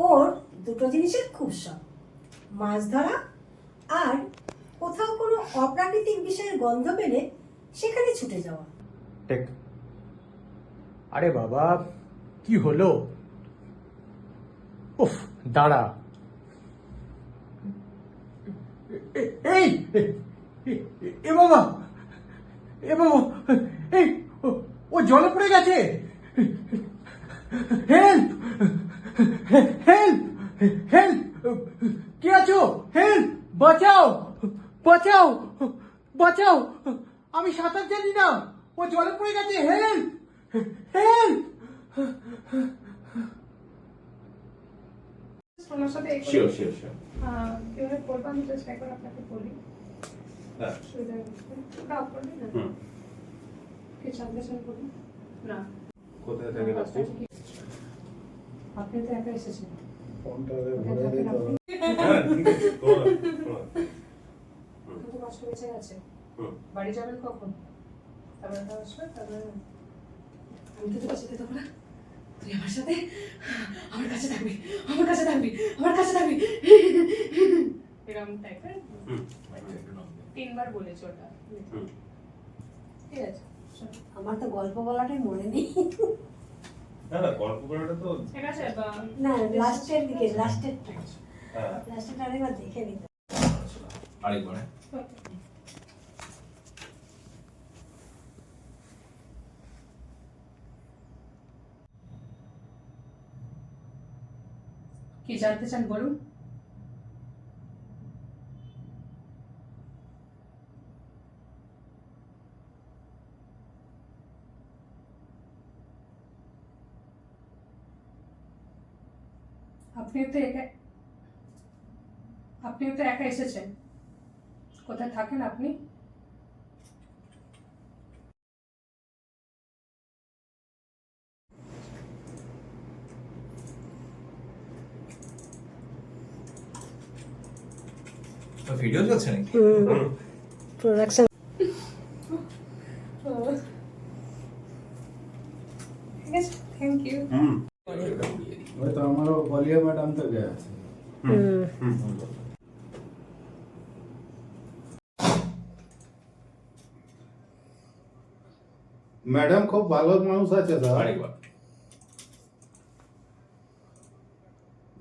ওর দুটো জিনিসের খুব শখ, মাছ ধরা আর কোথাও কোনো অপ্রাকৃতিক বিষয়ের গন্ধ পেলে সেখানে ছুটে যাওয়া। টেক। আরে বাবা, কি হলো? উফ, দাঁড়া। এই এ বাবা, এ বাবা, এই ও জলে পড়ে গেছে। হেল্প, হেল্প, হেল্প, কে আছো? হেল্প, বাঁচাও, বাঁচাও, বাঁচাও, আমি সাঁতার জানি না, ও জলে পড়ে গেছে। Help, help. ওনার সাথে শিওর শিওর শিওর। কিভাবে করবো আমি জাস্ট একবার আপনাকে বলি। হ্যাঁ। সুবিধা হচ্ছে ওটা অফ করবি না? কি জানতে চান বলুন না। কোথায় থেকে আপনি? আপনি তো একা এসেছেন। ফোনটা ভরে দিতে হবে। হ্যাঁ, ঠিক আছে, কোনো না, কোনো না। কিন্তু কষ্ট বেঁচে গেছে। বাড়ি যাবেন কখন? তারপরে তো আসবে, তারপরে আমি তো বাঁচাতে দেবো না। তুই আমার সাথে আমার কাছে থাকবি, আমার কাছে থাকবি, আমার কাছে থাকবি, এরকম টাইপের 3বার বলেছি ওটা। ঠিক আছে, আমার তো গল্প বলাটাই মনে নেই। না না, গল্প করাটা তো ঠিক আছে। না, লাস্টের দিকে, লাস্টেরটা হ্যাঁ। লাস্টেরটা আরেকবার দেখে নিতে। আরেকবার। কি জানতে চান বলুন? আপনিও তো একা এসেছেন। কোথায় থাকেন আপনি? ভিডিও চলছে নাকি? প্রোডাকশন। ঠিক আছে, থ্যাংক ইউ। ওই তো আমারও বলিয়া ম্যাডাম তো গেছে। ম্যাডাম খুব ভালো মানুষ আছে স্যার। আরেকবার।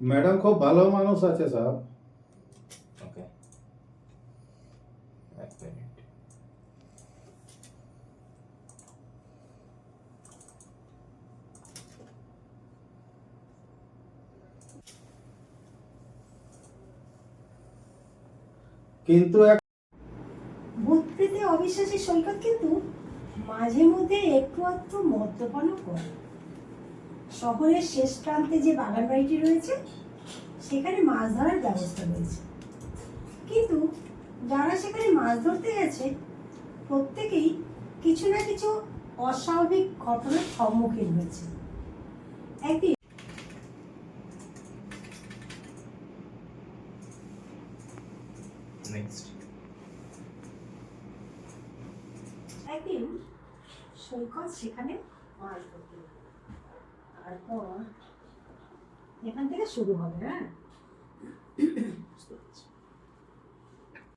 ম্যাডাম খুব ভালো মানুষ আছে স্যার। ওকে, এক মিনিট। কিন্তু ভূতপ্রেতে অবিশ্বাসী সৈকত কিন্তু মাঝে মধ্যে একটু আধটু মদ্যপানও করে। শহরের শেষ প্রান্তে যে বাগান বাড়িটি রয়েছে সেখানে মাছ ধরার ব্যবস্থা রয়েছে, কিন্তু যারা সেখানে মাছ ধরতে গেছে প্রত্যেকেই কিছু না কিছু অস্বাভাবিক ঘটনার সম্মুখীন হয়েছে। একদিন নেক্সট। একদিন সৈকত সেখানে মাছ ধরতে গেল। তারপর এখান থেকে শুরু হবে। হ্যাঁ, বুঝতে পারছি।